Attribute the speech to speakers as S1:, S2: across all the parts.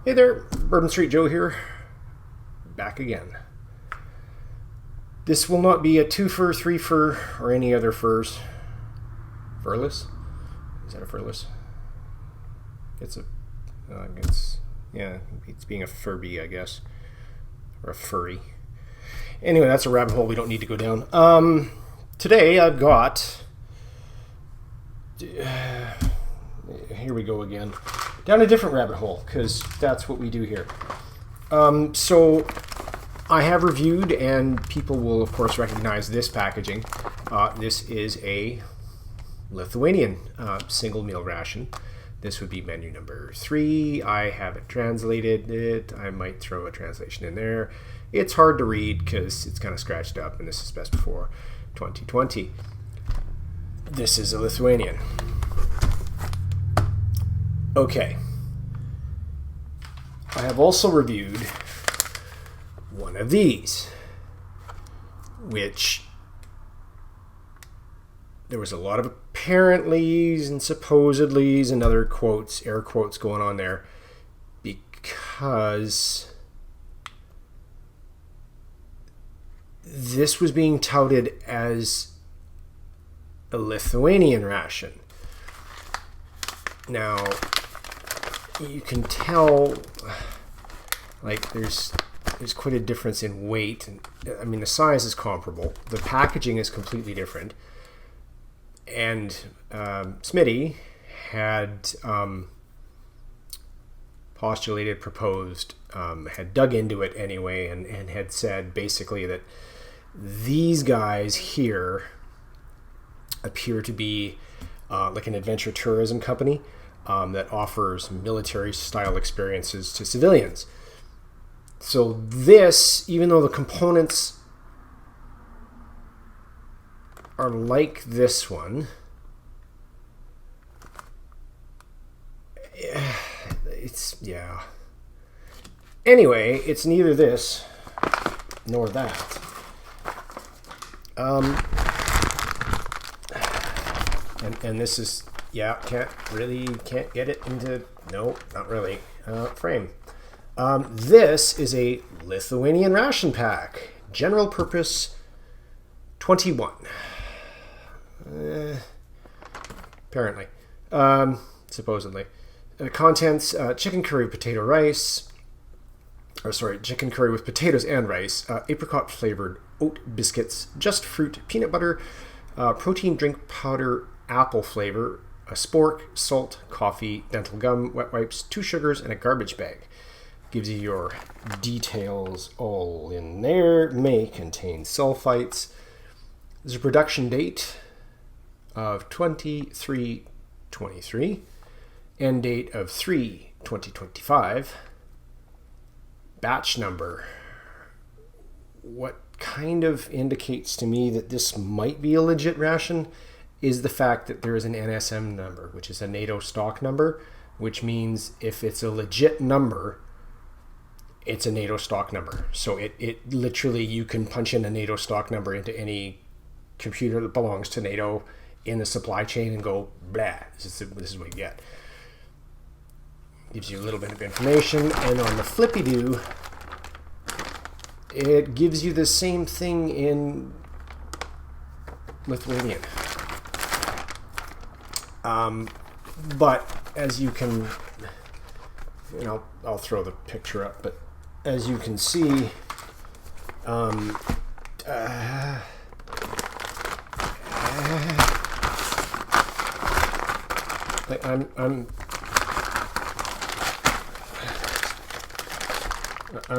S1: Hey there, Bourbon Street Joe here, back again. This will not be a 2-fur, 3-fur, or any other furs. Furless? Is that a furless? It's being a Furby, I guess, or a furry. Anyway, that's a rabbit hole we don't need to go down. Today I've got, here we go again, down a different rabbit hole, because that's what we do here. So I have reviewed, and people will of course recognize this packaging. This is a Lithuanian single meal ration. This would be menu number 3. I haven't translated it. I might throw a translation in there. It's hard to read because it's kind of scratched up, and this is best before 2020. This is a Lithuanian. Okay. I have also reviewed one of these, which there was a lot of apparentlys and supposedlys and other quotes, air quotes going on there, because this was being touted as a Lithuanian ration. Now, you can tell, like, there's quite a difference in weight. I mean, the size is comparable. The packaging is completely different. And Smitty had postulated, proposed, had dug into it anyway, and had said basically that these guys here appear to be like an adventure tourism company that offers military-style experiences to civilians. So this, even though the components are like this one, yeah. Anyway, it's neither this nor that. And this is, yeah, can't get it into, no, not really, frame. This is a Lithuanian ration pack, general purpose 21. Apparently. Supposedly. Contents, chicken curry with potato rice, chicken curry with potatoes and rice, apricot flavored oat biscuits, just fruit, peanut butter, protein drink powder, apple flavor, a spork, salt, coffee, dental gum, wet wipes, 2 sugars, and a garbage bag. Gives you your details all in there. May contain sulfites. There's a production date of 23/23, end date of 3/2025. Batch number. What kind of indicates to me that this might be a legit ration is the fact that there is an NSM number, which is a NATO stock number, which means if it's a legit number, it's a NATO stock number. So it literally, you can punch in a NATO stock number into any computer that belongs to NATO in the supply chain and go, blah, this is what you get. Gives you a little bit of information. And on the flippy-do, it gives you the same thing in Lithuanian. But as you can, I'll throw the picture up, but as you can see, I'm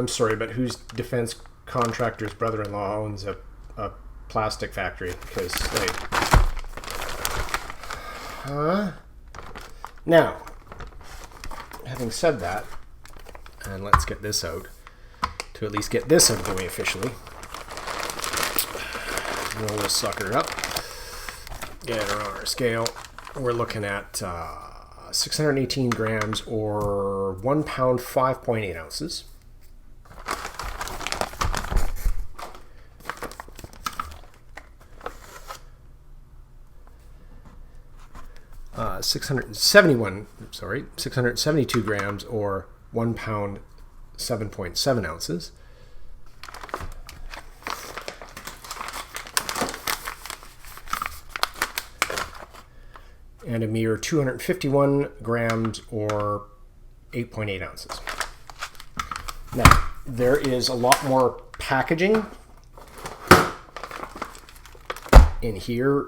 S1: sorry, but whose defense contractor's brother-in-law owns a plastic factory? Because now, having said that, and let's get this out, to at least get this out of the way officially. Roll this sucker up, get it on our scale. We're looking at 618 grams, or 1 pound 5.8 ounces. 672 grams, or 1 pound, 7.7 ounces. And a mere 251 grams or 8.8 ounces. Now, there is a lot more packaging in here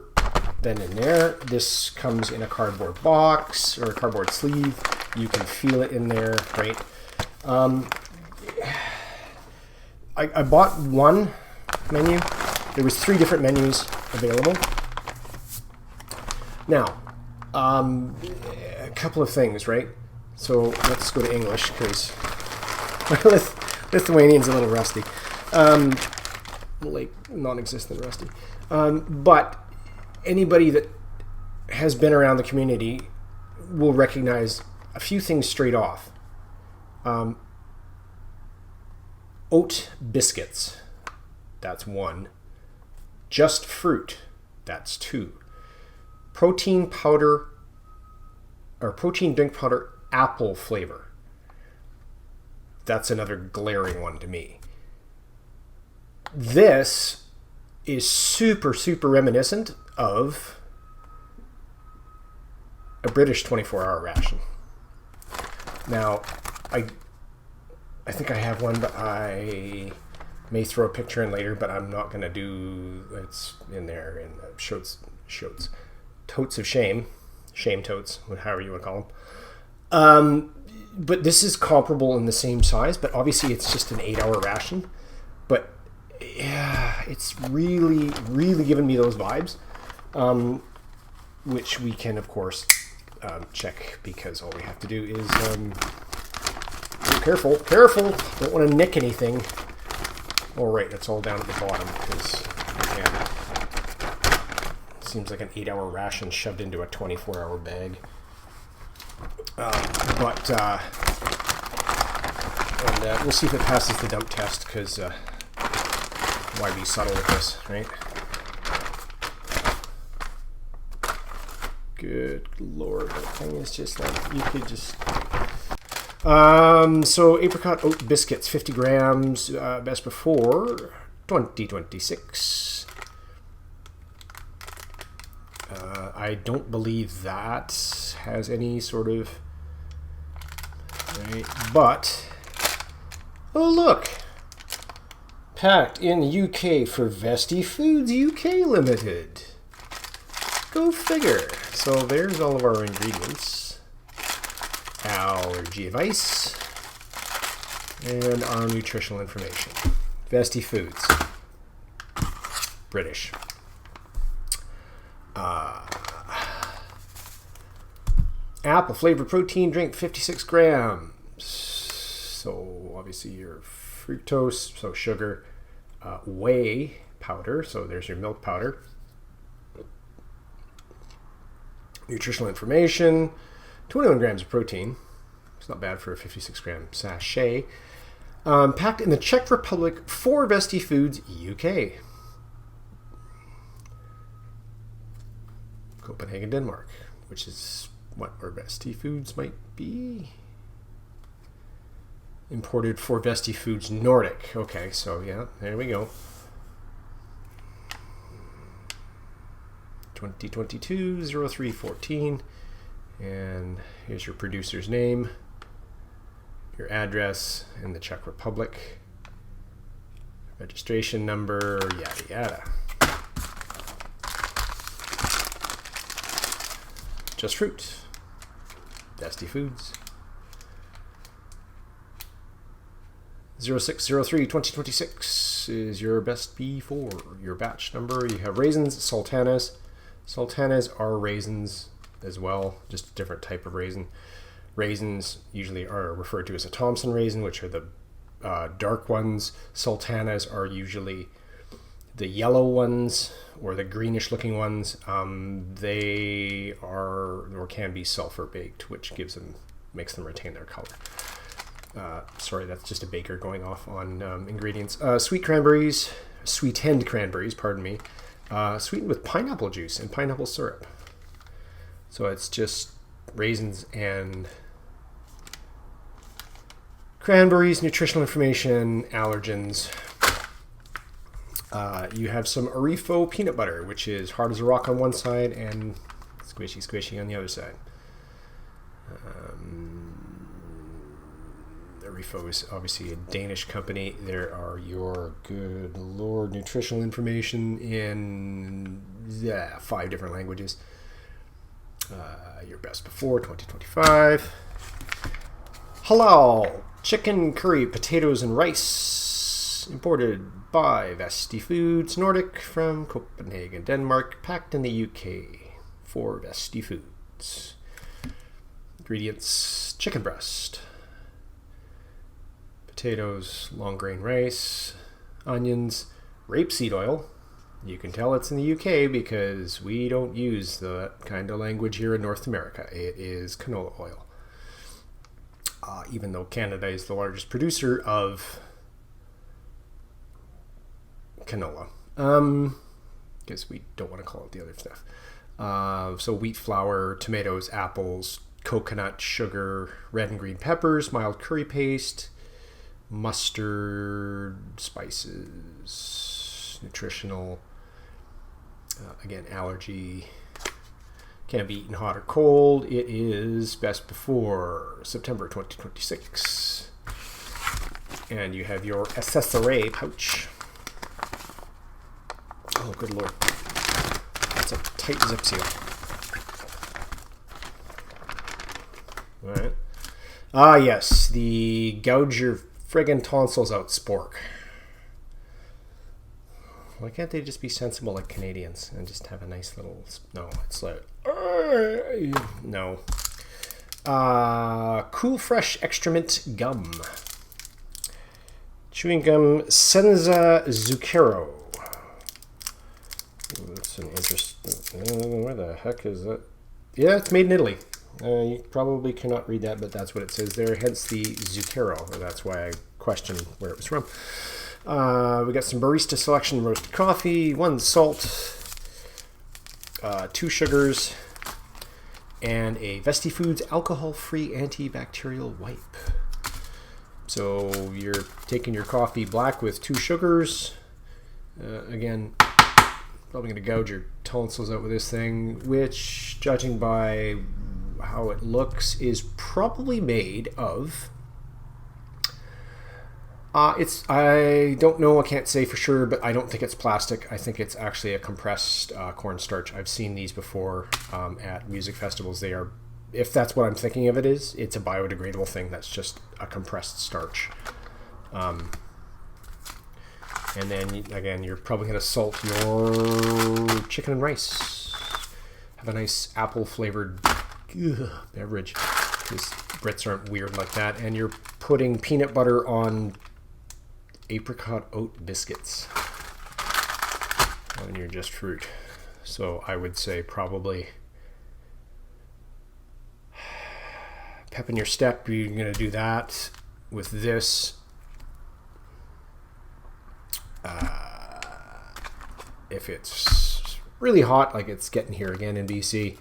S1: than in there. This comes in a cardboard box or a cardboard sleeve. You can feel it in there, right? I bought one menu. There was 3 different menus available. Now, a couple of things, right? So let's go to English because Lithuanian's a little rusty, like non-existent rusty. But anybody that has been around the community will recognize a few things straight off. Oat biscuits, that's 1. Just fruit, that's 2. Protein powder or protein drink powder apple flavor, that's another glaring one to me. This is super reminiscent of a British 24-hour ration. Now, I think I have one, but I may throw a picture in later, but I'm not going to do, it's in there in Shotes. Totes of shame totes, however you want to call them. But this is comparable in the same size, but obviously it's just an 8-hour ration. But yeah, it's really giving me those vibes, which we can of course check, because all we have to do is careful, don't want to nick anything. All right, that's all down at the bottom because again, seems like an 8-hour ration shoved into a 24-hour bag. And we'll see if it passes the dump test, because why be subtle with this, right? Good Lord, that thing is just like, you could just... So apricot oat biscuits, 50 grams, best before 2026. I don't believe that has any sort of, right, but, oh look, packed in the UK for Vesti Foods UK Limited. Go figure. So there's all of our ingredients, allergy advice, and our nutritional information. Vesti Foods, British. Apple flavored protein drink, 56 grams. So obviously your fructose, so sugar, whey powder, so there's your milk powder. Nutritional information, 21 grams of protein. It's not bad for a 56 gram sachet. Packed in the Czech Republic for Vesti Foods UK. Copenhagen, Denmark, which is what our Vesti Foods might be. Imported for Vesti Foods Nordic. Okay, so yeah, there we go. 2022-03-14. And here's your producer's name, your address in the Czech Republic, registration number, yada yada. Just fruit. Vesti Foods. 0603-2026 is your best before. Your batch number. You have raisins, sultanas. Sultanas are raisins as well, just a different type of raisin. Raisins usually are referred to as a Thompson raisin, which are the dark ones. Sultanas are usually the yellow ones or the greenish looking ones. They are or can be sulfur baked, which makes them retain their color. Sorry, that's just a baker going off on ingredients. Sweetened cranberries, pardon me, sweetened with pineapple juice and pineapple syrup. So it's just raisins and Cranberries, nutritional information, allergens. You have some Orifo peanut butter, which is hard as a rock on one side and squishy, squishy on the other side. Orifo is obviously a Danish company. There are your good lord nutritional information in 5 different languages. Your best before 2025. Halal chicken curry, potatoes, and rice. Imported by Vesti Foods Nordic from Copenhagen, Denmark. Packed in the UK for Vesti Foods. Ingredients: chicken breast, potatoes, long grain rice, onions, rapeseed oil. You can tell it's in the UK because we don't use that kind of language here in North America. It is canola oil. Even though Canada is the largest producer of canola. Because we don't want to call it the other stuff. So wheat flour, tomatoes, apples, coconut, sugar, red and green peppers, mild curry paste, mustard, spices, nutritional, again, allergy. Can be eaten hot or cold. It is best before September 2026. And you have your accessory pouch. Oh, good lord. That's a tight zip seal. Alright. Yes. The gouge your friggin' tonsils out spork. Why can't they just be sensible like Canadians and just have a nice little... No, it's like... No. Cool Fresh Extra Mint Gum. Chewing gum Senza Zucchero. That's an interesting... where the heck is that? Yeah, it's made in Italy. You probably cannot read that, but that's what it says there. Hence the Zucchero. That's why I questioned where it was from. We got some barista selection roasted coffee, 1 salt, 2 sugars, and a Vesti Foods alcohol-free antibacterial wipe. So you're taking your coffee black with 2 sugars. Again, probably going to gouge your tonsils out with this thing, which, judging by how it looks, is probably made of... I don't know, I can't say for sure, but I don't think it's plastic. I think it's actually a compressed cornstarch. I've seen these before at music festivals. They are, if that's what I'm thinking of it is, it's a biodegradable thing that's just a compressed starch. And then, again, you're probably going to salt your chicken and rice. Have a nice apple-flavored beverage, because Brits aren't weird like that. And you're putting peanut butter on apricot oat biscuits on your just fruit. So I would say probably pep in your step. You're going to do that with this. If it's really hot, like it's getting here again in BC,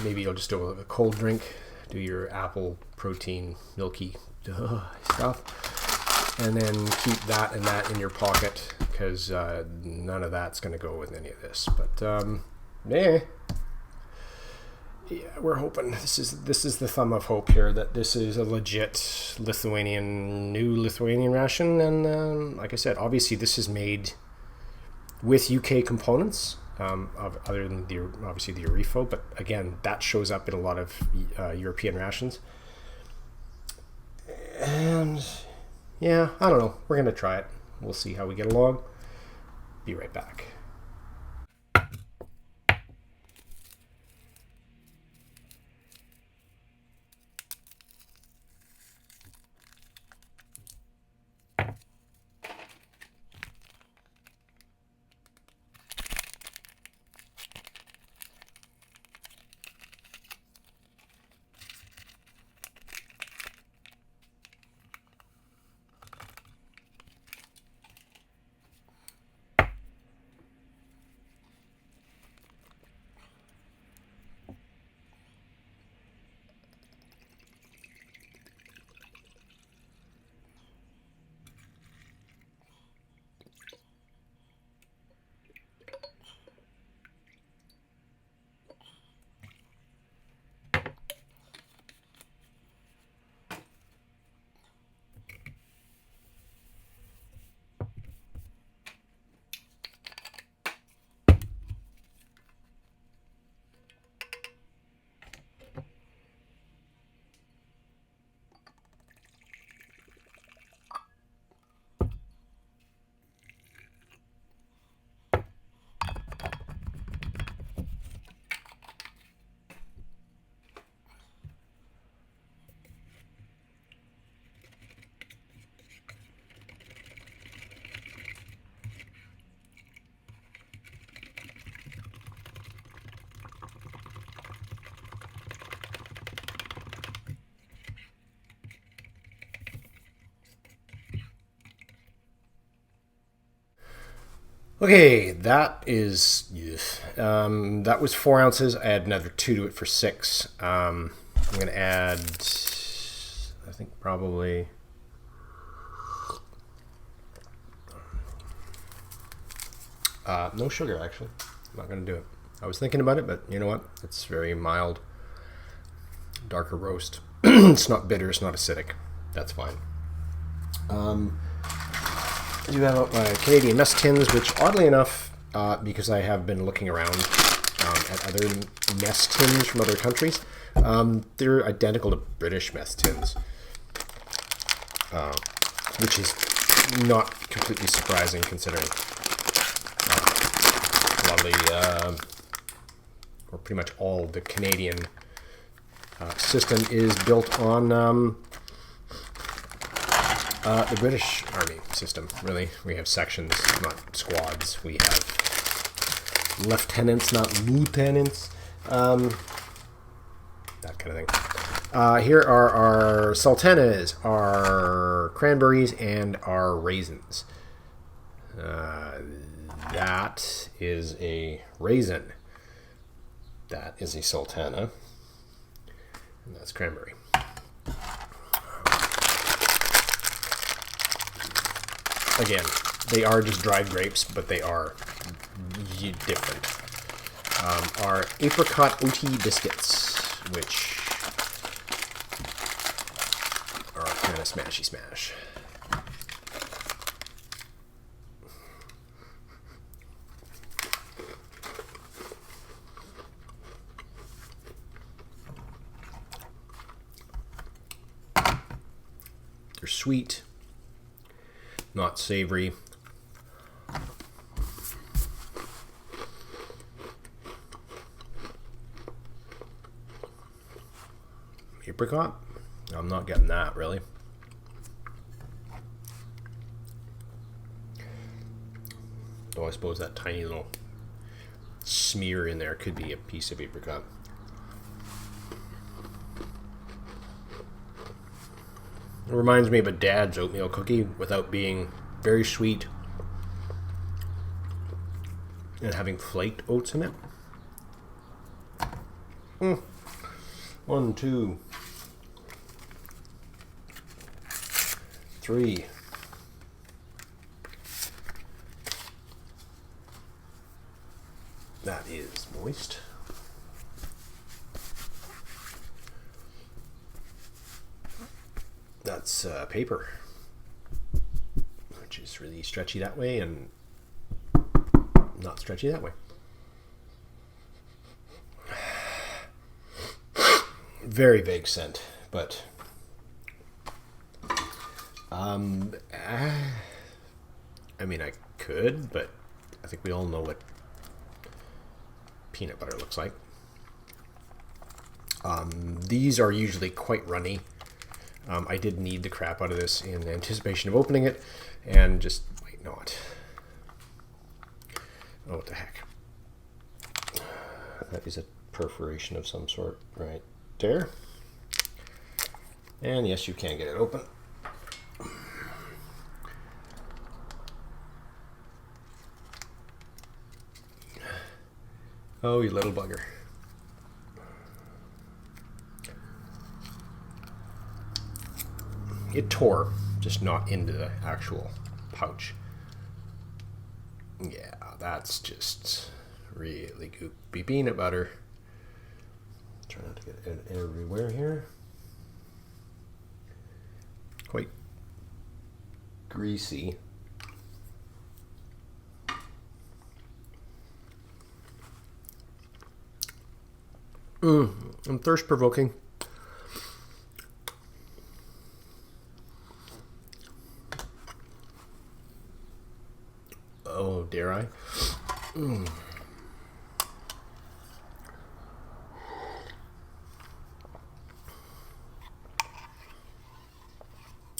S1: maybe you'll just do a cold drink, do your apple protein milky stuff, and then keep that and that in your pocket, because none of that's going to go with any of this. But yeah, we're hoping this is the thumb of hope here, that this is a legit new Lithuanian ration. And like I said, obviously this is made with UK components, other than obviously the Orifo, but again, that shows up in a lot of European rations. And yeah, I don't know. We're going to try it. We'll see how we get along. Be right back. Okay, that was 4 ounces. I add another 2 to it for 6. I'm going to add, I think probably no sugar, actually. I'm not going to do it. I was thinking about it, but you know what? It's very mild, darker roast. It's not bitter. It's not acidic. That's fine. I do have my Canadian mess tins, which oddly enough, because I have been looking around at other mess tins from other countries, they're identical to British mess tins, which is not completely surprising considering a lot of the, or pretty much all the Canadian system is built on the British Army system, really. We have sections, not squads. We have lieutenants, not lieutenants. That kind of thing. Here are our sultanas, our cranberries, and our raisins. That is a raisin. That is a sultana. And that's cranberry. Again, they are just dried grapes, but they are different. Our apricot OT biscuits, which are kind of smashy smash. They're sweet, not savory. Apricot? I'm not getting that, really. Though I suppose that tiny little smear in there could be a piece of apricot. It reminds me of a dad's oatmeal cookie without being very sweet and having flaked oats in it. 1, 2, 3. That is moist. That's paper, which is really stretchy that way and not stretchy that way. Very vague scent, but I mean, I could, but I think we all know what peanut butter looks like. These are usually quite runny. I did knead the crap out of this in anticipation of opening it, and just might not. Oh, what the heck. That is a perforation of some sort right there. And yes, you can get it open. Oh, you little bugger. It tore, just not into the actual pouch. Yeah, that's just really goopy peanut butter. Try not to get it everywhere here. Quite greasy. And thirst-provoking. Oh, dare I?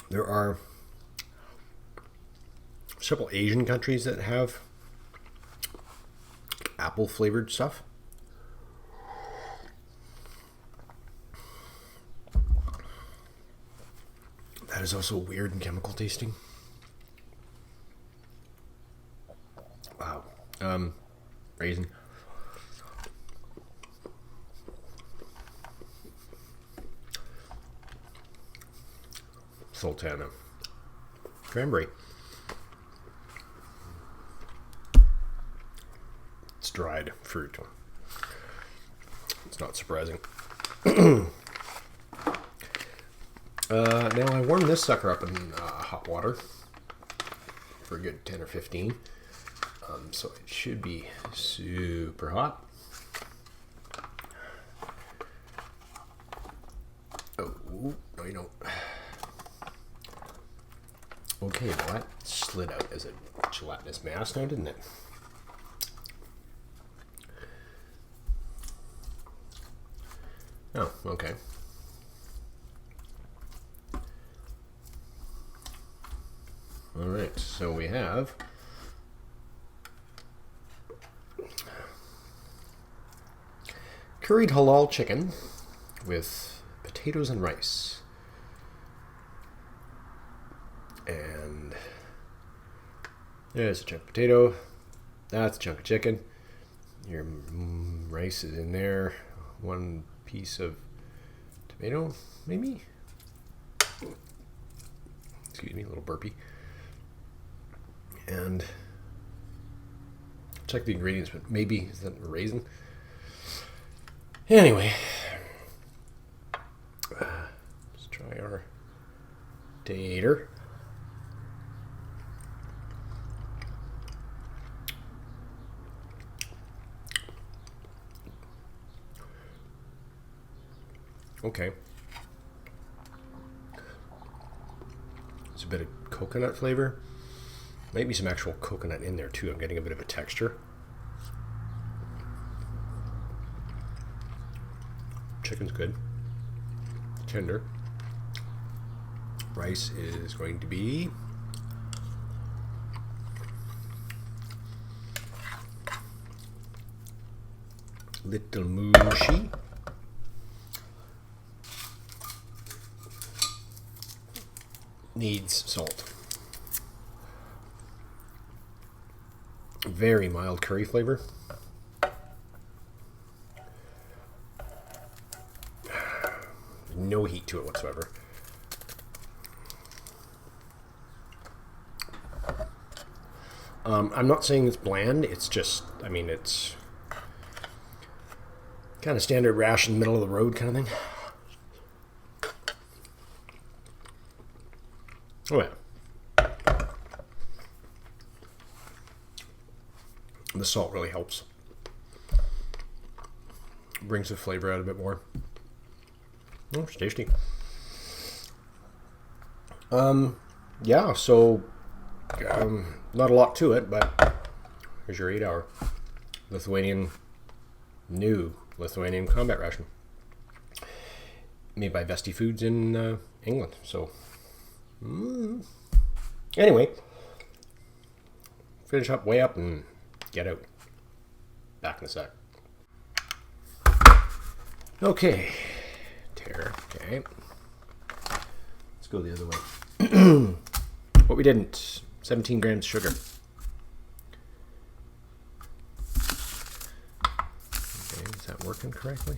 S1: There are several Asian countries that have apple-flavored stuff. That is also weird and chemical tasting. Wow. raisin. Sultana. Cranberry. It's dried fruit. It's not surprising. Now I warmed this sucker up in hot water for a good 10 or 15. So it should be super hot. Oh, no you don't. Okay, well that slid out as a gelatinous mass now, didn't it? Oh, okay. All right, so we have curried halal chicken with potatoes and rice. And there's a chunk of potato. That's a chunk of chicken. Your rice is in there. One piece of tomato, maybe? Excuse me, a little burpee. And check the ingredients, but maybe is that a raisin? Anyway, let's try our tater. Okay. There's a bit of coconut flavor. Maybe some actual coconut in there too. I'm getting a bit of a texture. Chicken's good. Tender. Rice is going to be little mushy. Needs salt. Very mild curry flavor. No heat to it whatsoever. I'm not saying it's bland. It's just, I mean, it's kind of standard ration, middle of the road kind of thing. Oh yeah. The salt really helps. Brings the flavor out a bit more. Oh, it's tasty. Yeah, so not a lot to it, but here's your 8-hour new Lithuanian combat ration. Made by Vesti Foods in England. So anyway, finish up, weigh up, and get out. Back in a sec. Okay. Tear. Okay. Let's go the other way. What we didn't. 17 grams sugar. Okay, is that working correctly?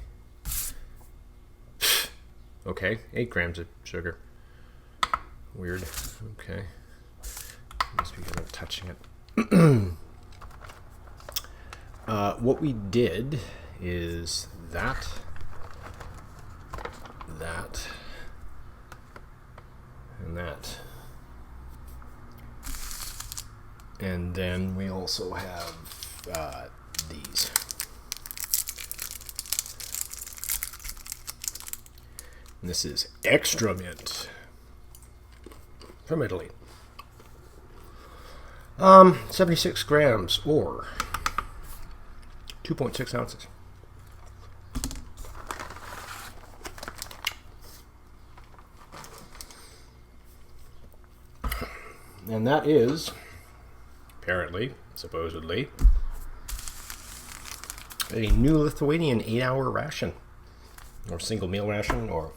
S1: Okay, 8 grams of sugar. Weird. Okay. Must be because I'm touching it. What we did is that, and that. And then we also have these. And this is extra mint from Italy. 76 grams or 2.6 ounces. And that is, apparently, supposedly, a new Lithuanian 8-hour ration, or single meal ration, or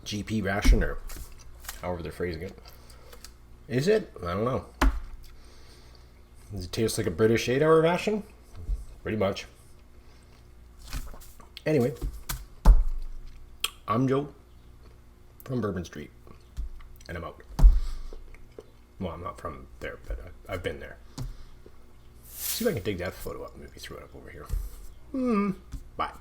S1: GP ration, or however they're phrasing it. Is it? I don't know. Does it taste like a British 8-hour ration? Pretty much. Anyway, I'm Joe from Bourbon Street, and I'm out. Well, I'm not from there, but I've been there. See if I can dig that photo up and maybe throw it up over here. Bye.